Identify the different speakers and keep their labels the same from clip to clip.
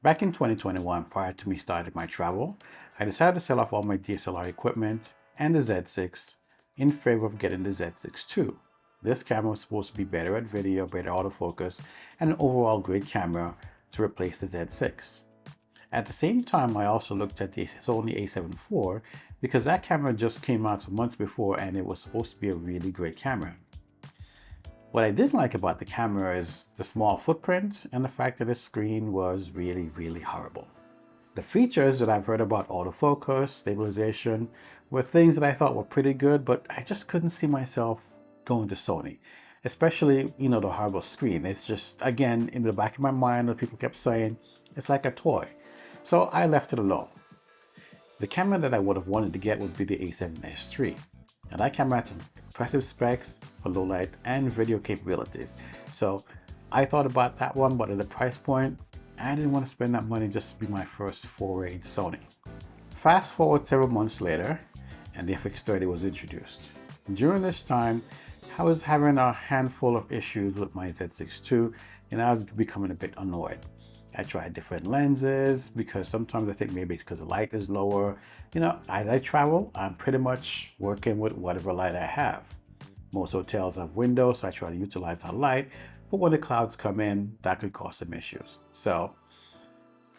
Speaker 1: Back in 2021, prior to me starting my travel, I decided to sell off all my DSLR equipment and the Z6 in favor of getting the Z6 II. This camera was supposed to be better at video, better autofocus, and an overall great camera to replace the Z6. At the same time, I also looked at the Sony A7R V because that camera just came out some months before and it was supposed to be a really great camera. What I didn't like about the camera is the small footprint and the fact that the screen was really horrible. The features that I've heard about autofocus, stabilization, were things that I thought were pretty good, but I just couldn't see myself going to Sony. Especially, the horrible screen. It's just, again, in the back of my mind, what people kept saying, it's like a toy. So I left it alone. The camera that I would have wanted to get would be the A7S III. Now that camera had some impressive specs for low light and video capabilities. So I thought about that one, but at the price point, I didn't want to spend that money just to be my first foray into Sony. Fast forward several months later, and the FX30 was introduced. During this time, I was having a handful of issues with my Z6 II, and I was becoming a bit annoyed. I tried different lenses because sometimes I think maybe it's because the light is lower. As I travel, I'm pretty much working with whatever light I have. Most hotels have windows, so I try to utilize that light, but when the clouds come in, that could cause some issues. So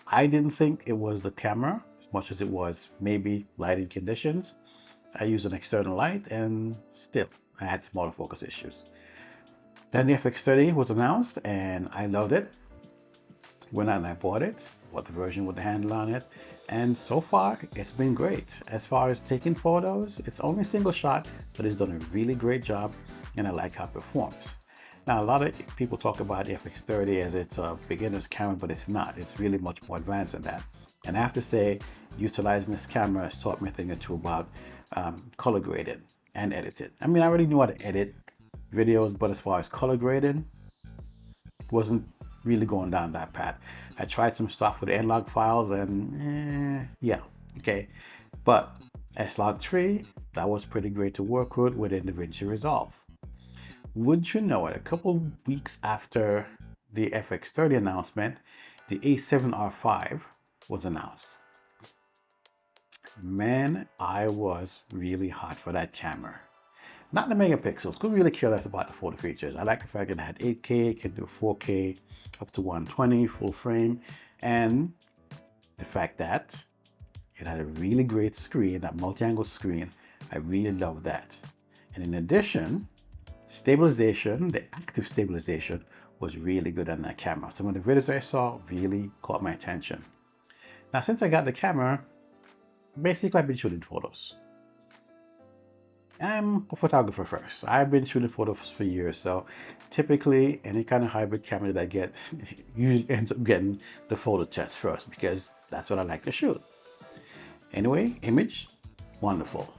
Speaker 1: I didn't think it was the camera as much as it was maybe lighting conditions. I used an external light and still I had some autofocus issues. Then the FX30 was announced and I loved it. Went out and I bought the version with the handle on it, and so far it's been great. As far as taking photos, it's only single shot, but it's done a really great job and I like how it performs. Now a lot of people talk about the FX30 as it's a beginner's camera, but it's not. It's really much more advanced than that. And I have to say, utilizing this camera has taught me a thing or two about color grading and editing. I mean, I already knew how to edit videos, but as far as color grading, wasn't really going down that path. I tried some stuff with N-Log files and yeah, okay. But S-Log3, that was pretty great to work with DaVinci Resolve. Would you know it, a couple weeks after the FX30 announcement, the A7R V was announced. Man, I was really hot for that camera. Not the megapixels, couldn't really care less about the photo features. I like the fact that it had 8K, it could do 4K, up to 120, full frame, and the fact that it had a really great screen, that multi-angle screen. I really love that. And in addition, stabilization, the active stabilization was really good on that camera. Some of the videos I saw really caught my attention. Now, since I got the camera, basically I've been shooting photos. I'm a photographer first. I've been shooting photos for years, so typically any kind of hybrid camera that I get usually ends up getting the photo test first because that's what I like to shoot. Anyway, image, wonderful.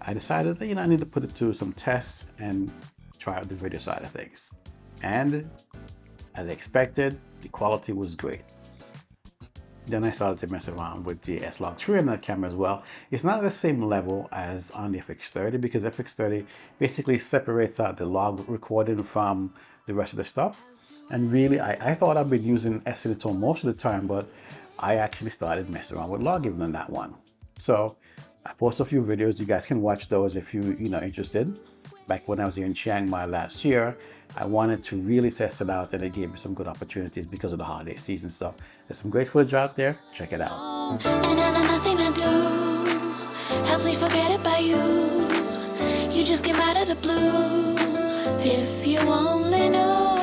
Speaker 1: I decided that I need to put it to some tests and try out the video side of things. And as expected, the quality was great. Then I started to mess around with the S-Log3 on that camera as well. It's not the same level as on the FX30 because FX30 basically separates out the log recording from the rest of the stuff. And really, I thought I've been using S-Cinetone most of the time, but I actually started messing around with log even on that one. So I posted a few videos. You guys can watch those if you're interested. Back when I was here in Chiang Mai last year, I wanted to really test it out and it gave me some good opportunities because of the holiday season. So there's some great footage out there. Check it out.
Speaker 2: And I know nothing to do helps me forget about you. You just came out of the blue. If you only knew.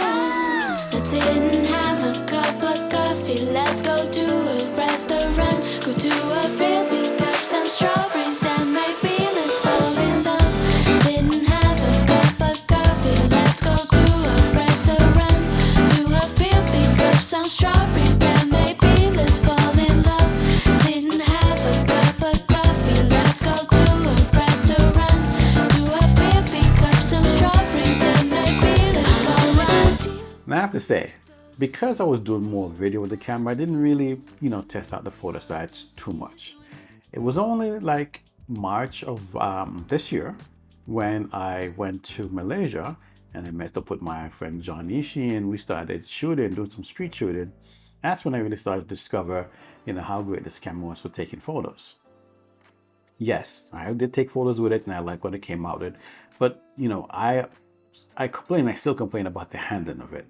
Speaker 2: Let's sit and have a cup of coffee. Let's go to a restaurant. Go to a field, pick up some strawberries. Then maybe let's fall in love. Sit and have a cup of coffee. Let's go to a restaurant. To a field, pick up some strawberries. Then maybe let's fall in love. Sit and have a cup of coffee. Let's go to a restaurant. To a field, pick up some strawberries. Then maybe let's fall in love.
Speaker 1: Now I have to say, because I was doing more video with the camera, I didn't really, test out the photo sides too much. It was only like March of this year when I went to Malaysia and I met up with my friend John Nishi and we started shooting, doing some street shooting. That's when I really started to discover, how great this camera was for taking photos. Yes, I did take photos with it and I like what it came out with, but I still complain about the handling of it.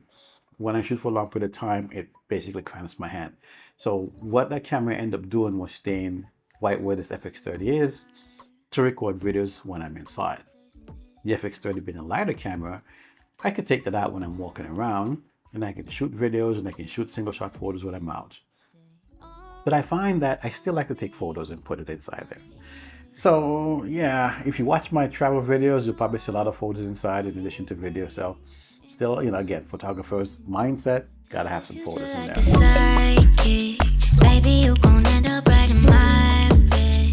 Speaker 1: When I shoot for a long period of time, it basically cramps my hand. So what that camera ended up doing was staying right where this FX30 is to record videos when I'm inside. The FX30 being a lighter camera, I could take that out when I'm walking around and I can shoot videos and I can shoot single shot photos when I'm out. But I find that I still like to take photos and put it inside there. So yeah, if you watch my travel videos, you'll probably see a lot of photos inside in addition to video. So still, again, photographers mindset, gotta have some photos in there. Baby, you gon' end up right in my bed.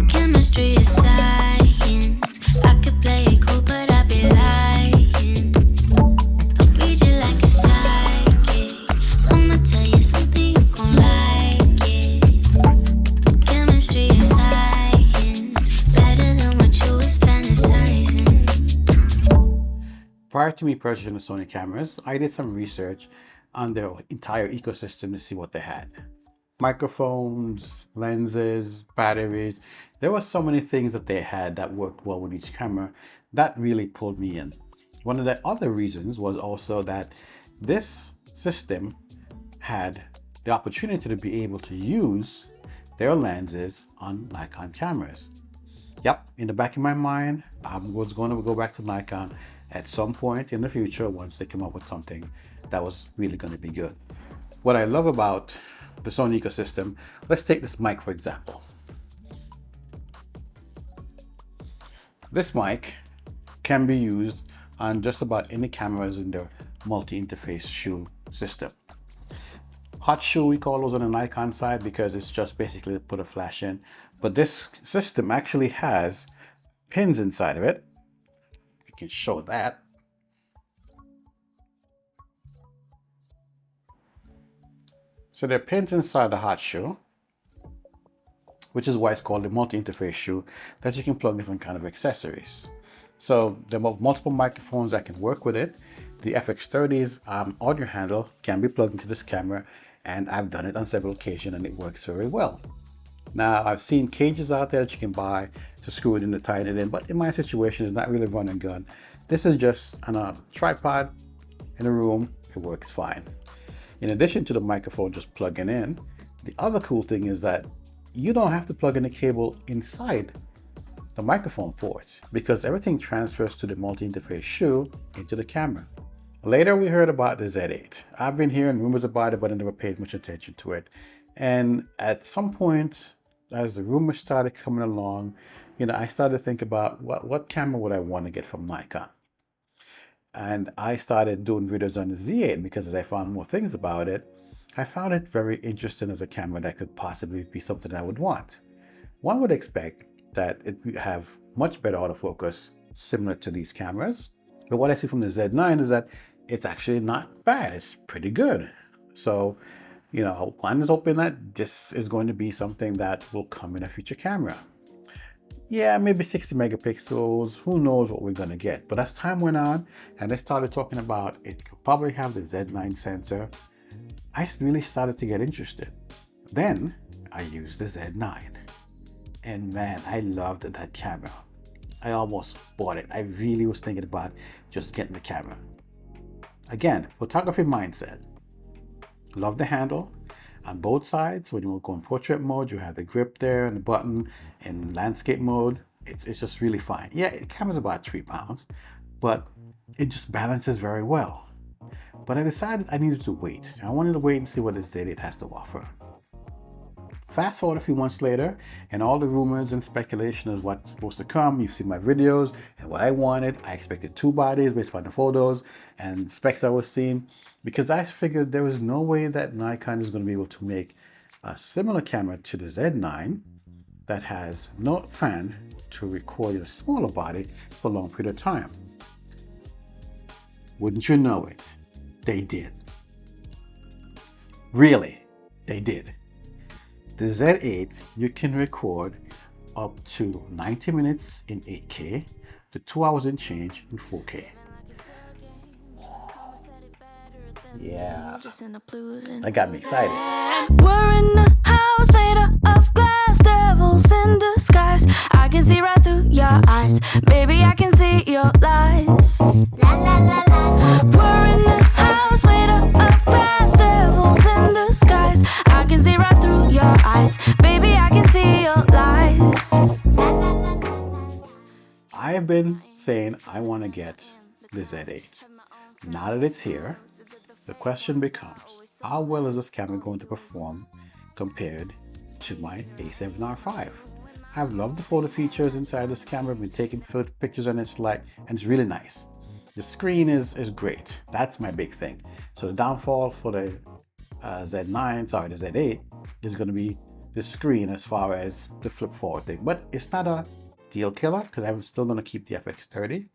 Speaker 1: Chemistry is science. I could play it cool, but I'd be lying. I'll read you like a psychic. I'ma tell you something you gon' like it. Chemistry is science. Better than what you was fantasizing. Prior to me purchasing the Sony cameras, I did some research on their entire ecosystem to see what they had. Microphones, lenses, batteries. There were so many things that they had that worked well with each camera that really pulled me in. One of the other reasons was also that this system had the opportunity to be able to use their lenses on Nikon cameras. Yep, in the back of my mind, I was going to go back to Nikon at some point in the future once they come up with something that was really going to be good. What I love about the Sony ecosystem, let's take this mic for example. This mic can be used on just about any cameras in their multi-interface shoe system. Hot shoe, we call those on the Nikon side because it's just basically to put a flash in. But this system actually has pins inside of it. You can show that. So there are pins inside the hot shoe, which is why it's called the multi-interface shoe, that you can plug different kind of accessories. So there are multiple microphones that can work with it. The FX30's audio handle can be plugged into this camera, and I've done it on several occasions and it works very well. Now, I've seen cages out there that you can buy to screw it in to tighten it in, but in my situation, it's not really run and gun. This is just on a tripod in a room. It works fine. In addition to the microphone just plugging in, the other cool thing is that you don't have to plug in the cable inside the microphone port because everything transfers to the multi-interface shoe into the camera. Later, we heard about the Z8. I've been hearing rumors about it, but I never paid much attention to it. And at some point, as the rumors started coming along, I started to think about what camera would I want to get from Nikon. And I started doing videos on the Z8 because as I found more things about it, I found it very interesting as a camera that could possibly be something I would want. One would expect that it would have much better autofocus similar to these cameras. But what I see from the Z9 is that it's actually not bad. It's pretty good. So, one is hoping that this is going to be something that will come in a future camera. Yeah, maybe 60 megapixels, who knows what we're gonna get. But as time went on and they started talking about it could probably have the Z9 sensor, I really started to get interested. Then I used the Z9 and man, I loved that camera. I almost bought it. I really was thinking about just getting the camera. Again, photography mindset. Love the handle. On both sides, when you go in portrait mode, you have the grip there and the button. In landscape mode, it's just really fine. Yeah, the camera's about 3 pounds, but it just balances very well. But I decided I needed to wait. I wanted to wait and see what this Z8 has to offer. Fast forward a few months later, and all the rumors and speculation of what's supposed to come. You see my videos and what I wanted. I expected 2 bodies based on the photos and specs I was seeing, because I figured there was no way that Nikon is going to be able to make a similar camera to the Z9 that has no fan to record in a smaller body for a long period of time. Wouldn't you know it? They did. Really, they did. The Z8, you can record up to 90 minutes in 8K to 2 hours and change in 4K. Yeah, that got me excited.
Speaker 2: We're in a house made of glass, devils in disguise. I can see right through your eyes, baby, I can see your lies. La la la la. We're in a house made of glass, devils in disguise. I can see right through your eyes, baby, I can see your lies. La la la la.
Speaker 1: I've been saying I want to get the Z8. Now that it's here, the question becomes, how well is this camera going to perform compared to my A7R V? I've loved the photo features inside this camera. I've been taking pictures on its light, and it's really nice. The screen is great. That's my big thing. So the downfall for the the Z8 is going to be the screen as far as the flip forward thing. But it's not a deal killer because I'm still going to keep the FX30.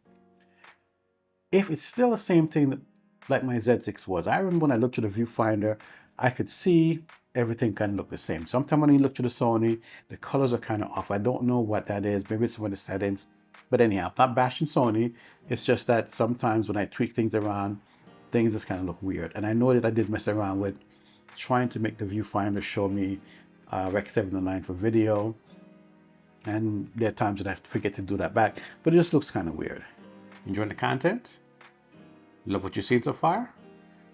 Speaker 1: If it's still the same thing like my Z6 was, I remember when I looked at the viewfinder, I could see everything kind of look the same. Sometimes when you look to the Sony, the colors are kind of off. I don't know what that is. Maybe it's some of the settings. But anyhow, I'm not bashing Sony. It's just that sometimes when I tweak things around, things just kind of look weird. And I know that I did mess around with trying to make the viewfinder show me Rec 709 for video. And there are times that I have to forget to do that back. But it just looks kind of weird. Enjoying the content? Love what you've seen so far?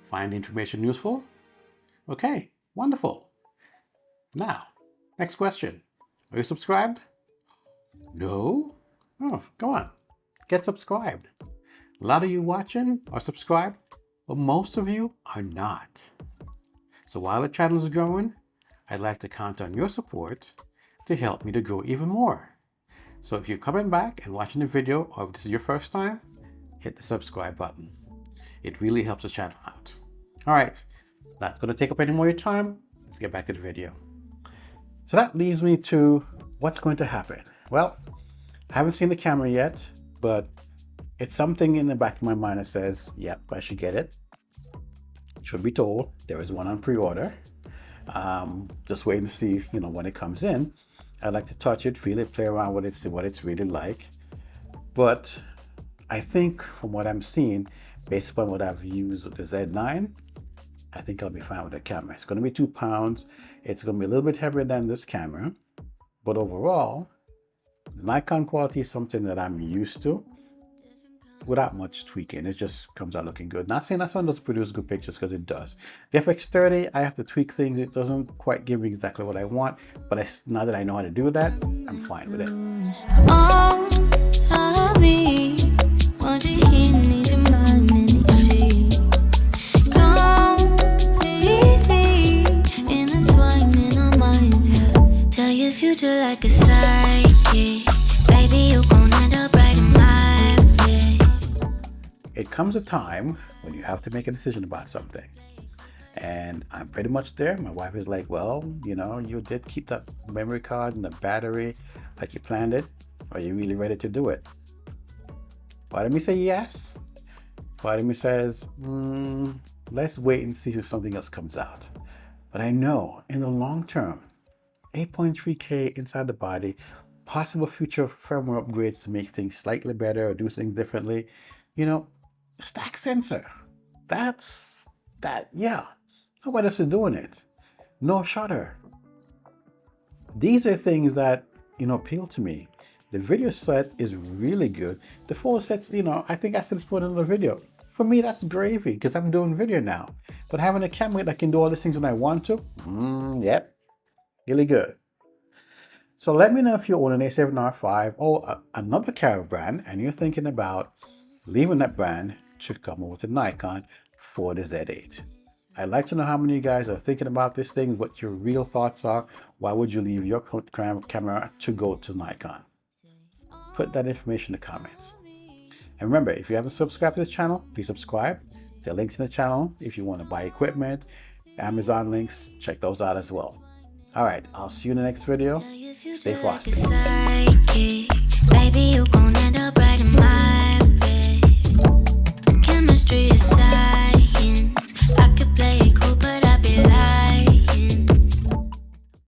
Speaker 1: Find the information useful? Okay, wonderful. Now, next question. Are you subscribed? No? Oh, go on. Get subscribed. A lot of you watching are subscribed, but most of you are not. So while the channel is growing, I'd like to count on your support to help me to grow even more. So if you're coming back and watching the video, or if this is your first time, hit the subscribe button. It really helps the channel out. All right, not going to take up any more of your time. Let's get back to the video. So that leads me to what's going to happen. Well, I haven't seen the camera yet, but it's something in the back of my mind that says, yep, I should get it. Truth be told, there is one on pre-order. Just waiting to see, when it comes in. I'd like to touch it, feel it, play around with it, see what it's really like. But I think from what I'm seeing, based upon what I've used with the Z9, I think I'll be fine with the camera. It's going to be 2 pounds. It's going to be a little bit heavier than this camera. But overall, the Nikon quality is something that I'm used to without much tweaking. It just comes out looking good. Not saying that one doesn't produce good pictures, because it does. The FX30, I have to tweak things. It doesn't quite give me exactly what I want. But now that I know how to do that, I'm fine with it.
Speaker 2: Won't you hear me, your mind in these sheets? Completely intertwined in our minds, yeah. Tell your future like a psychic. Baby, you gon' end up right in my bed.
Speaker 1: It comes a time when you have to make a decision about something. And I'm pretty much there. My wife is like, well, you did keep that memory card and the battery like you planned it. Are you really ready to do it? Part of me say yes. Part of me says, let's wait and see if something else comes out. But I know in the long term, 8.3K inside the body, possible future firmware upgrades to make things slightly better or do things differently. Stack sensor. Yeah. Nobody else is doing it. No shutter. These are things that, appeal to me. The video set is really good. The photo sets, I think I said this put in another video. For me, that's gravy because I'm doing video now. But having a camera that can do all these things when I want to, yep, really good. So let me know if you own an A7R V or another camera brand and you're thinking about leaving that brand to come over to Nikon for the Z8. I'd like to know how many of you guys are thinking about this thing, what your real thoughts are. Why would you leave your camera to go to Nikon? Put that information in the comments. And remember, if you haven't subscribed to this channel, please subscribe. There are links in the channel if you want to buy equipment, Amazon links, check those out as well. All right, I'll see you in the next video. Stay frosty.